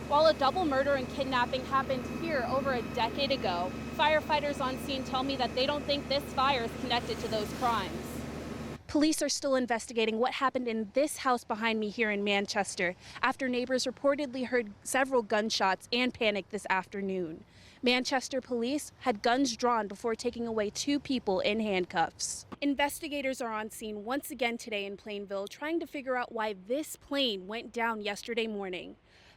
While a double murder and kidnapping happened here over a decade ago, firefighters on scene tell me that they don't think this fire is connected to those crimes. Police are still investigating what happened in this house behind me here in Manchester after neighbors reportedly heard several gunshots and panicked this afternoon. Manchester police had guns drawn before taking away 2 people in handcuffs. Investigators are on scene once again today in Plainville trying to figure out why this plane went down yesterday morning.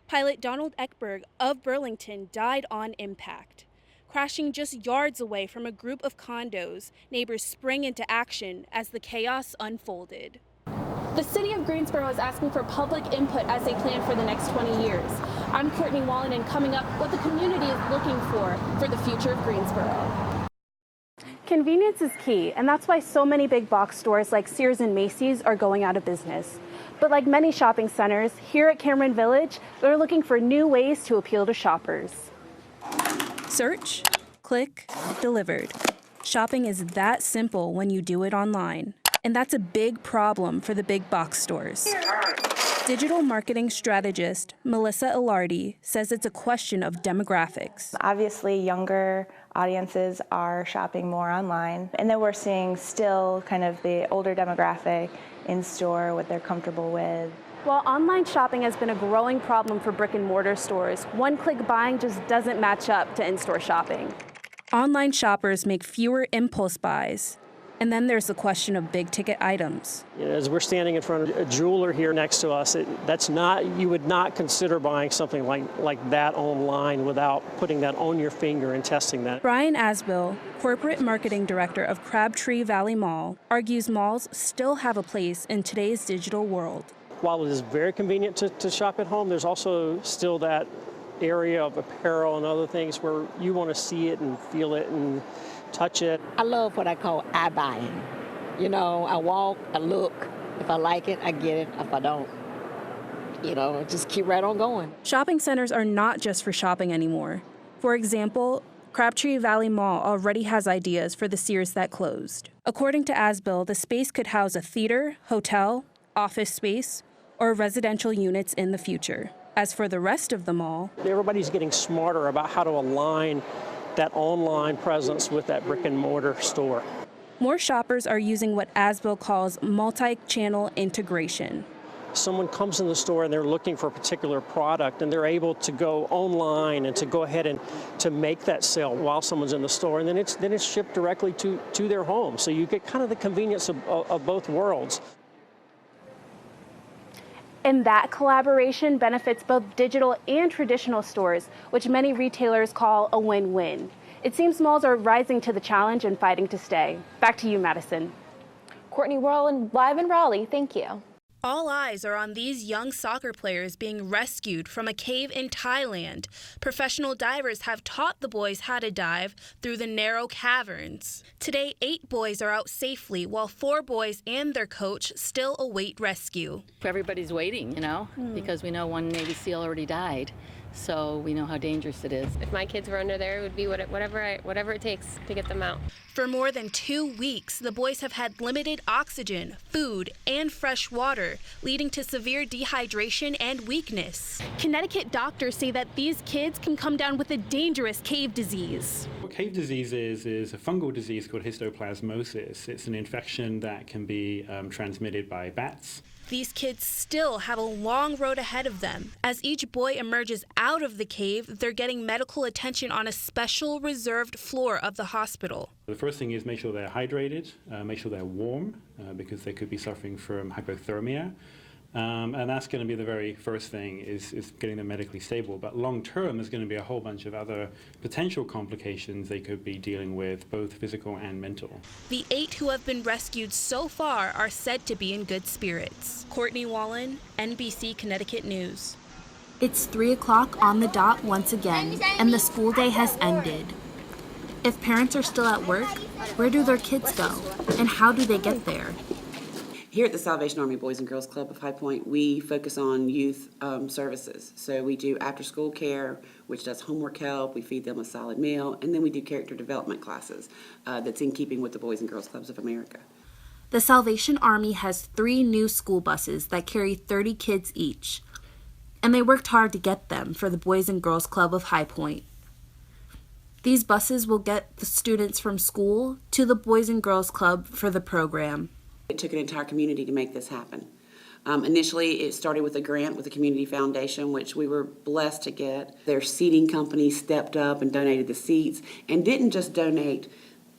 Pilot Donald Ekberg of Burlington died on impact. Crashing just yards away from a group of condos, neighbors sprang into action as the chaos unfolded. The city of Greensboro is asking for public input as they plan for the next 20 years. I'm Courtney Wallen, and coming up, what the community is looking for the future of Greensboro. Convenience is key, and that's why so many big box stores like Sears and Macy's are going out of business. But like many shopping centers, here at Cameron Village, they're looking for new ways to appeal to shoppers. Search, click, delivered. Shopping is that simple when you do it online. And that's a big problem for the big box stores. Digital marketing strategist Melissa Ilardi says it's a question of demographics. Obviously, younger audiences are shopping more online, and then we're seeing still kind of the older demographic in store, what they're comfortable with. While online shopping has been a growing problem for brick and mortar stores, one-click buying just doesn't match up to in-store shopping. Online shoppers make fewer impulse buys. And then there's the question of big-ticket items. As we're standing in front of a jeweler here next to us, you would not consider buying something like that online without putting that on your finger and testing that. Brian Asbill, corporate marketing director of Crabtree Valley Mall, argues malls still have a place in today's digital world. While it is very convenient to shop at home, there's also still that area of apparel and other things where you want to see it and feel it and touch it. I love what I call iBuying. You know, I walk, I look. If I like it, I get it. If I don't, just keep right on going. Shopping centers are not just for shopping anymore. For example, Crabtree Valley Mall already has ideas for the Sears that closed. According to Asbill, the space could house a theater, hotel, office space, or residential units in the future. As for the rest of the mall, everybody's getting smarter about how to align that online presence with that brick and mortar store. More shoppers are using what Asbill calls multi-channel integration. Someone comes in the store and they're looking for a particular product, and they're able to go online and to go ahead and to make that sale while someone's in the store, and then it's shipped directly to their home. So you get kind of the convenience of both worlds. And that collaboration benefits both digital and traditional stores, which many retailers call a win-win. It seems malls are rising to the challenge and fighting to stay. Back to you, Madison. Courtney Wallen, live in Raleigh. Thank you. All eyes are on these young soccer players being rescued from a cave in Thailand. Professional divers have taught the boys how to dive through the narrow caverns. Today, 8 boys are out safely, while 4 boys and their coach still await rescue. Everybody's waiting, because we know one Navy SEAL already died. So we know how dangerous it is. If my kids were under there, it would be whatever it takes to get them out. For more than 2 weeks, the boys have had limited oxygen, food, and fresh water, leading to severe dehydration and weakness. Connecticut doctors say that these kids can come down with a dangerous cave disease. What cave disease is a fungal disease called histoplasmosis. It's an infection that can be transmitted by bats. These kids still have a long road ahead of them. As each boy emerges out of the cave, they're getting medical attention on a special reserved floor of the hospital. The first thing is make sure they're hydrated, make sure they're warm, because they could be suffering from hypothermia. And that's going to be the very first thing, is getting them medically stable. But long term, there's going to be a whole bunch of other potential complications they could be dealing with, both physical and mental. The 8 who have been rescued so far are said to be in good spirits. Courtney Wallen, NBC Connecticut News. It's 3 o'clock on the dot once again, and the school day has ended. If parents are still at work, where do their kids go, and how do they get there? Here at the Salvation Army Boys and Girls Club of High Point, we focus on youth services. So we do after-school care, which does homework help. We feed them a solid meal, and then we do character development classes that's in keeping with the Boys and Girls Clubs of America. The Salvation Army has 3 new school buses that carry 30 kids each. and they worked hard to get them for the Boys and Girls Club of High Point. These buses will get the students from school to the Boys and Girls Club for the program. It took an entire community to make this happen. Initially, it started with a grant with the Community Foundation, which we were blessed to get. Their seating company stepped up and donated the seats, and didn't just donate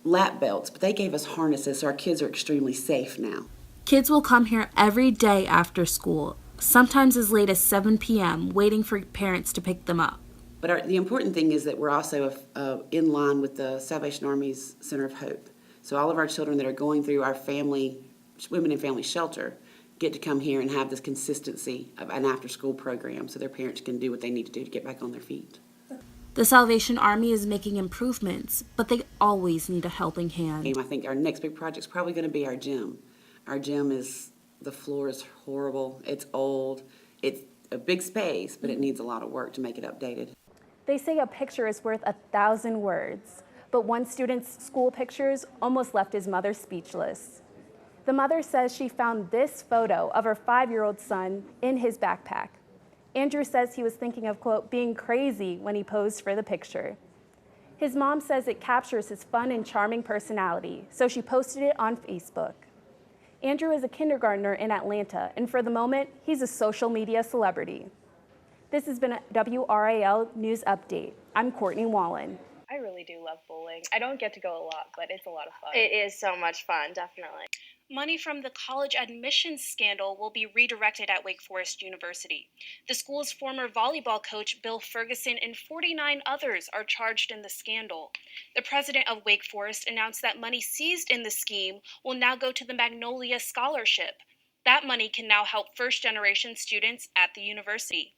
lap belts, but they gave us harnesses, so our kids are extremely safe now. Kids will come here every day after school, sometimes as late as 7 p.m., waiting for parents to pick them up. But the important thing is that we're also in line with the Salvation Army's Center of Hope. So all of our children that are going through our women and family shelter get to come here and have this consistency of an after-school program so their parents can do what they need to do to get back on their feet. The Salvation Army is making improvements, but they always need a helping hand. I think our next big project is probably going to be our gym. Our gym the floor is horrible, it's old, it's a big space, but it needs a lot of work to make it updated. They say a picture is worth 1,000 words, but one student's school pictures almost left his mother speechless. The mother says she found this photo of her 5-year-old son in his backpack. Andrew says he was thinking of, quote, being crazy when he posed for the picture. His mom says it captures his fun and charming personality, so she posted it on Facebook. Andrew is a kindergartner in Atlanta, and for the moment, he's a social media celebrity. This has been a WRAL News Update. I'm Courtney Wallen. I really do love bowling. I don't get to go a lot, but it's a lot of fun. It is so much fun, definitely. Money from the college admissions scandal will be redirected at Wake Forest University. The school's former volleyball coach, Bill Ferguson, and 49 others are charged in the scandal. The president of Wake Forest announced that money seized in the scheme will now go to the Magnolia Scholarship. That money can now help first-generation students at the university.